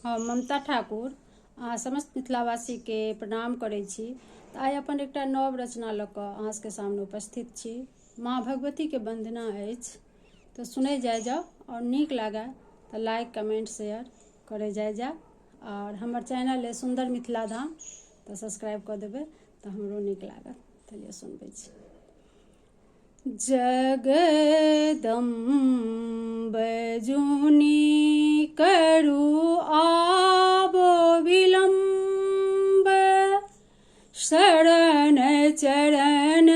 हम ममता ठाकुर अहाँ समस्त मिथिलावासी के प्रणाम करै छी। तऽ आइ अपन एकटा नव रचना लऽ कऽ अहाँ सबके सामने उपस्थित छी। माँ भगवती के वंदना अछि, तऽ सुनै जाइ जाउ और नीक लागै तऽ लाइक कमेंट शेयर करे जाइ जाउ। और हमर चैनल है सुंदर मिथिला धाम, तऽ सब्सक्राइब कऽ देबै तऽ हमरो नीक लागत। चलिए सुनबै छी। जगदम्ब जुनी करू आबो विलम्ब, शरण चरण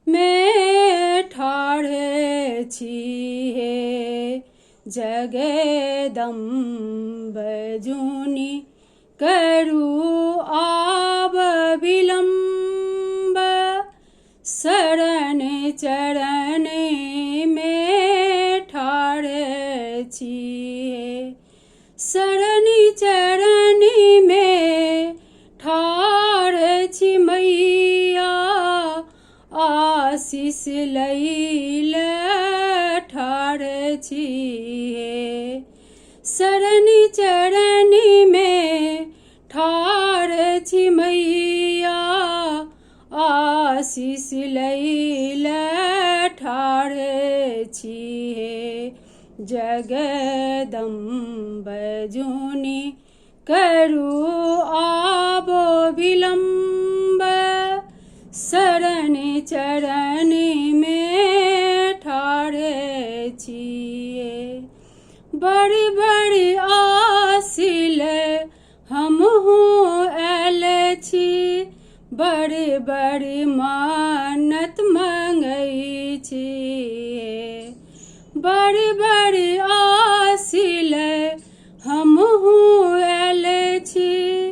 में ठाढ़े छी हे। जगदम्ब जुनी करू आब विलम्ब, शरण चरण में ठाढ़े छी हे। शरण चरण में ठाढ़ छी मैया, आशीष लैले ठाढ़ छी हे। शरण चरण में ठाढ़ छी मैया, आशीष लैले ठाढ़ छी हे। जगदम्ब जुनी करू आबो विलम्ब, शरण चरण में ठाढ़ छी हे। बड़ी बड़ी आसिल हमहूँ आयल छी, बड़ी बड़ी मन्नत मंगै छी। बड़ी बड़ी आसिल हमहूँ आयल छी,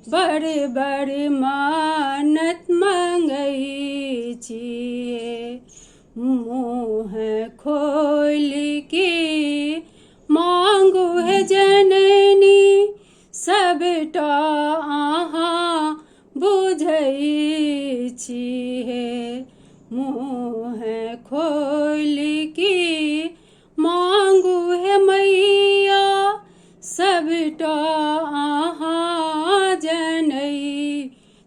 बड़ी बड़ी मन्नत मंगै छी। मुँह खोल के मांगू है जननी, सबटा अहाँ बुझै छी हे। मुँह खोल के मांगू है मैया, सबटा अहाँ जनै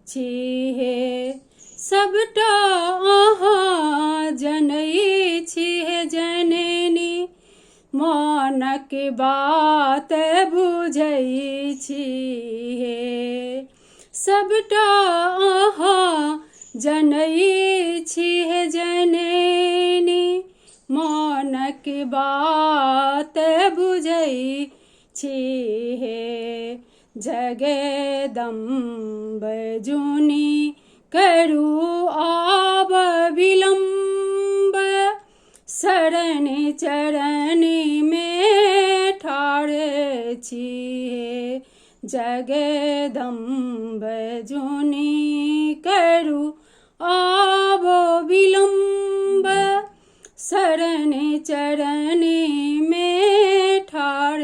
छी हे। सबटा अहाँ जनै छी हे जननी, मनक बात बुझै छी हे। सबटा अहाँ जनै छी हे जननी, मनक बात बुझै छी हे। जगदम्ब जुनी करू आब विलम्ब, शरण चरण में ठाढ़ छी हे। जगदम्ब जुनी करू आब विलम्ब, शरण चरण में ठाढ़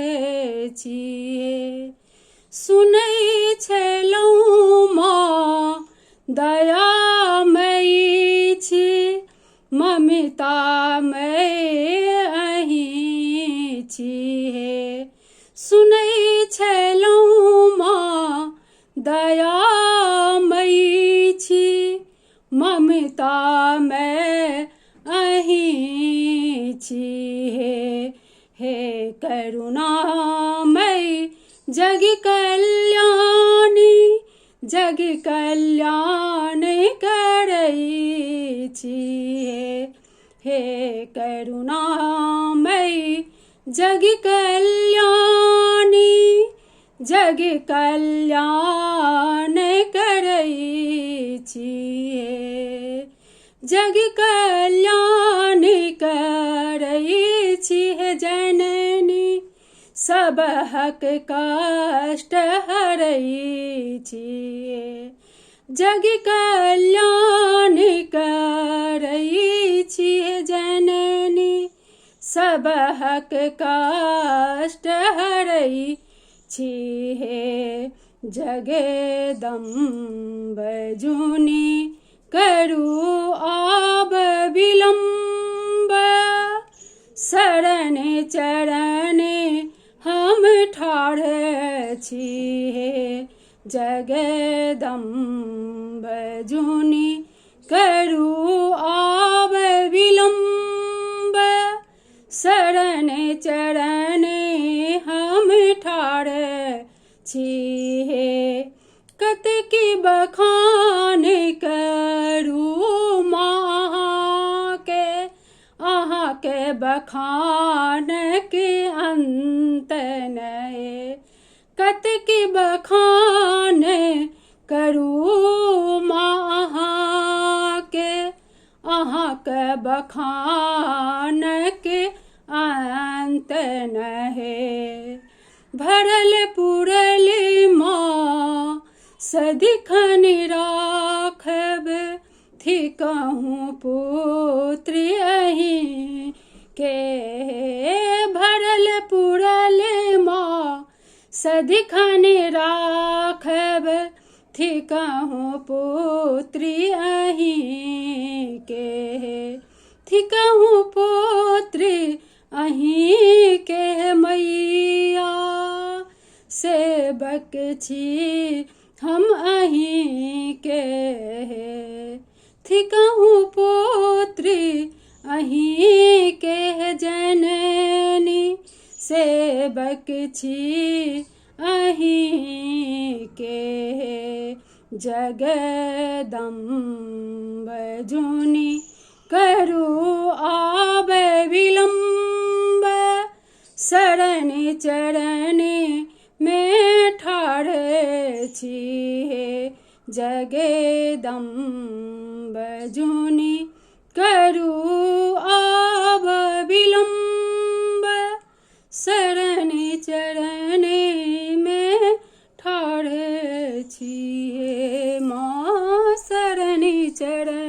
छी हे। सुनै छलहुँ माँ दयामयी छी, ममतामय अहीं छी हे। सुनै छलहुँ माँ दयामयी छी, ममतामय अहीं छी हे। हे करुणामय जग कल्याणी, जग कल्याण करै छी हे। हे करुणामय जग कल्याणी, जग कल्याण करै छी हे। जग कल्याण करै छी हे जननी, सबहक कष्ट हरै छी हे। जग कल्याण करै छी हे जननी, सबहक कष्ट हरै छी हे। जगदम्ब जुनी करू आब विलम्ब, शरण चरण हम ठाढ़ छी हे जगदम्ब जुनि करू आब विलम्ब शरण चरण हम ठाढ़ छी हे कतकी बखान करू माँके अहाँके बखान के अंत नहि कतकी बखान करू अहाँके अहाँके बखान के अंत नहि भरल पुरल माँ सदिखन राखब थी कहूँ पुत्र अहीं के भरल पुरल माँ सदिखन राखब थी कहूँ पुत्र अहीं के थी कहूँ पुत्र अहीं के मैया सेवक छी हम अहीं के थी कहूँ पुत्र अहीं के जननी सेवक छी अहीं के जगदम्ब जुनि करू आब विलम्ब शरण चरण में ठाढ़ छी हे जगदम्ब जुनि करू आब विलम्ब शरण चरण में ठाढ़ छी हे।